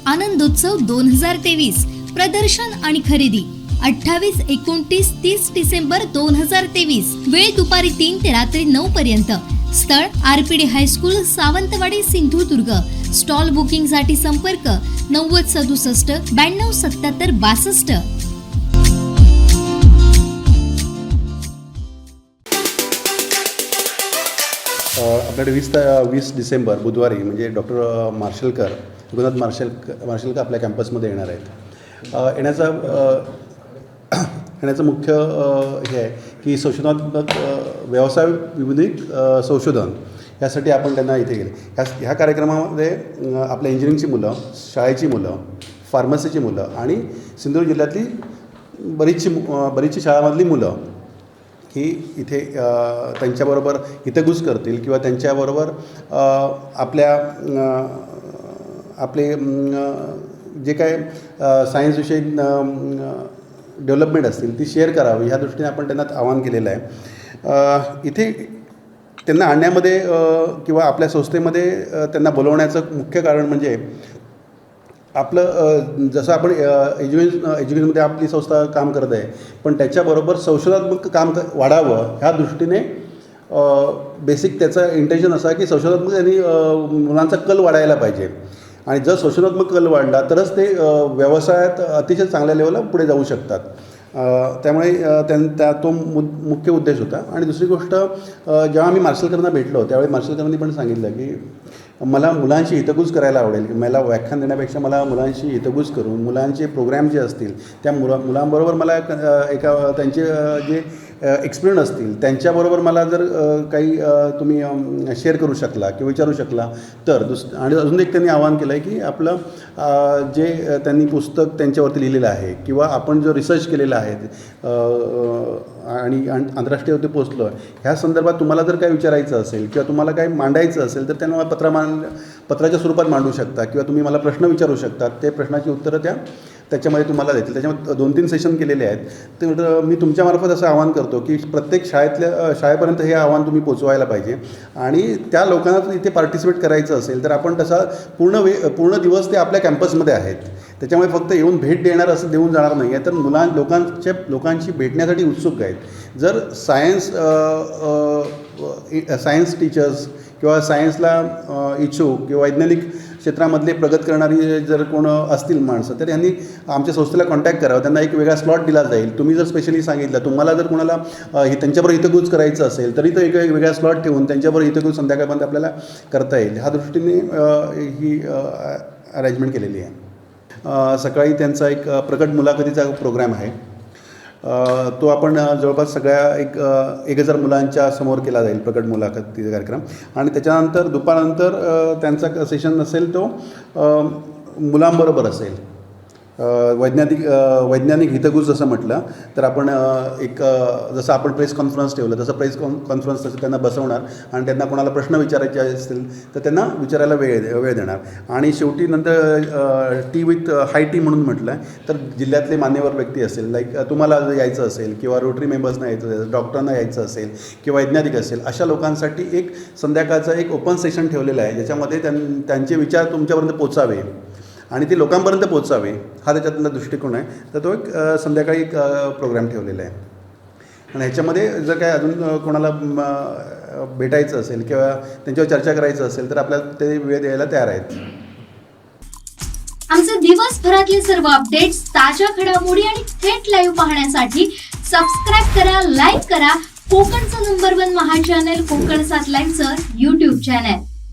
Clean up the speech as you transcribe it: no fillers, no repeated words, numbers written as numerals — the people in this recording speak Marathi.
आनंदोत्सव 2023 प्रदर्शन आणि खरेदी 28, 29, 30 डिसेंबर 2023 वेळ दुपारी 3 ते रात्री 9 पर्यंत. स्थळ RPD high school Sawantwadi Sindhudurg. Stall booking साठी संपर्क 9067 9277 62. आपल्याकडे 20 डिसेंबर बुधवारी म्हणजे डॉक्टर मार्शलकर रघुनाथ मार्शलकर आपल्या कॅम्पसमध्ये येणार आहेत. येण्याचं मुख्य हे आहे की संशोधनात्मक व्यवसाय विविधिक संशोधन यासाठी आपण त्यांना इथे गेले. ह्या कार्यक्रमामध्ये आपल्या इंजिनिअरिंगची मुलं, शाळेची मुलं, फार्मसीची मुलं आणि सिंधुदुर्ग जिल्ह्यातली बरीचशी शाळामधली मुलं ही इथे त्यांच्याबरोबर हितगुज करतील किंवा त्यांच्याबरोबर आपले जे काय सायन्सविषयी डेव्हलपमेंट असतील ती शेअर करावी ह्या दृष्टीने आपण त्यांना आवाहन केलेलं आहे. इथे त्यांना आणण्यामध्ये किंवा आपल्या संस्थेमध्ये त्यांना बोलवण्याचं मुख्य कारण म्हणजे आपलं जसं आपण एज्युकेशनमध्ये आपली संस्था काम करत आहे पण त्याच्याबरोबर संशोधात्मक काम वाढावं ह्या दृष्टीने बेसिक त्याचं इंटेन्शन असं आहे की संशोधात्मक त्यांनी मुलांचा कल वाढायला पाहिजे आणि जर संशोधात्मक कल वाढला तरच ते व्यवसायात अतिशय चांगल्या लेवलला पुढे जाऊ शकतात. त्यामुळे तो मुख्य उद्देश होता. आणि दुसरी गोष्ट जेव्हा आम्ही मार्शलकरांना भेटलो त्यावेळी मार्शलकरांनी पण सांगितलं की मला मुलांशी हितगुज करायला आवडेल की मला व्याख्यान देण्यापेक्षा मला मुलांशी हितगुज करून मुलांचे प्रोग्रॅम जे असतील त्या मुलांबरोबर मला त्यांचे जे एक्सपिरियन्स असतील त्यांच्याबरोबर मला जर काही तुम्ही शेअर करू शकला किंवा विचारू शकला तर आणि अजून एक त्यांनी आवाहन केलं आहे की आपलं जे त्यांनी पुस्तक त्यांच्यावरती लिहिलेलं आहे किंवा आपण जो रिसर्च केलेला आहे आणि आंतरराष्ट्रीयवरती पोचलो आहे ह्या संदर्भात तुम्हाला जर काही विचारायचं असेल किंवा तुम्हाला काही मांडायचं असेल तर त्यांना पत्राच्या स्वरूपात मांडू शकता किंवा तुम्ही मला प्रश्न विचारू शकता. ते प्रश्नाची उत्तरं त्याच्यामध्ये तुम्हाला देतील. त्याच्यामध्ये 2-3 सेशन केलेले आहेत. तर मी तुमच्यामार्फत असं आवाहन करतो की प्रत्येक शाळेपर्यंत हे आव्हान तुम्ही पोचवायला पाहिजे आणि त्या लोकांना इथे पार्टिसिपेट करायचं असेल तर आपण तसा पूर्ण दिवस ते आपल्या कॅम्पसमध्ये आहेत. त्याच्यामुळे फक्त येऊन भेट देणार असं देऊन जाणार नाही आहे तर लोकांशी भेटण्यासाठी उत्सुक आहेत. जर सायन्स टीचर्स किंवा सायन्सला इच्छुक किंवा वैज्ञानिक क्षेत्रामधले प्रगत करणारी जर कोण असतील माणसं तर यांनी आमच्या संस्थेला कॉन्टॅक्ट करावं. त्यांना एक वेगळा स्लॉट दिला जाईल. तुम्ही जर स्पेशली सांगितलं तुम्हाला जर कोणाला त्यांच्याबरोबर हितगुज करायचं असेल तरी तर एक वेगळा स्लॉट ठेवून त्यांच्याबरोबर हितगुज संध्याकाळपर्यंत आपल्याला करता येईल. ह्या दृष्टीने ही अरेंजमेंट केलेली आहे. सकाळी त्यांचा एक प्रकट मुलाखतीचा प्रोग्राम आहे. तो आपण जवळपास सगळ्या 1000 मुलांच्या समोर केला जाईल प्रकट मुलाखतीचा कार्यक्रम. आणि त्याच्यानंतर दुपारनंतर त्यांचा सेशन असेल तो मुलांबरोबर असेल. वैज्ञानिक हितगुज जसं म्हटलं तर आपण जसं आपण प्रेस कॉन्फरन्स ठेवलं तसं प्रेस कॉन्फरन्स तसं त्यांना बसवणार आणि त्यांना कोणाला प्रश्न विचारायचे असतील तर त्यांना विचारायला वेळ देणार. आणि शेवटी नंतर टी विथ हाय टी म्हणून म्हटलं आहे तर जिल्ह्यातले मान्यवर व्यक्ती असेल लाईक तुम्हाला यायचं असेल किंवा रोटरी मेंबर्सना यायचं असेल, डॉक्टरांना यायचं असेल किंवा वैज्ञानिक असेल अशा लोकांसाठी एक संध्याकाळचं एक ओपन सेशन ठेवलेलं आहे ज्याच्यामध्ये त्यांचे विचार तुमच्यापर्यंत पोचावे आणि ते लोकांपर्यंत पोचावे हा त्याच्यातला दृष्टिकोन आहे. तर तो एक संध्याकाळी एक प्रोग्राम ठेवलेला आहे. आणि ह्याच्यामध्ये जर काय अजून कोणाला भेटायचं असेल किंवा त्यांच्यावर चर्चा करायचं असेल तर आपल्याला ते वेळ द्यायला तयार आहेत. आमचे दिवसभरातले सर्व अपडेट्स, ताज्या घडामोडी आणि थेट लाईव्ह पाहण्यासाठी सबस्क्राईब करा, लाईक करा कोकणचं नंबर 1 महा चॅनल कोकणसाद लाईव्हचं YouTube चॅनल.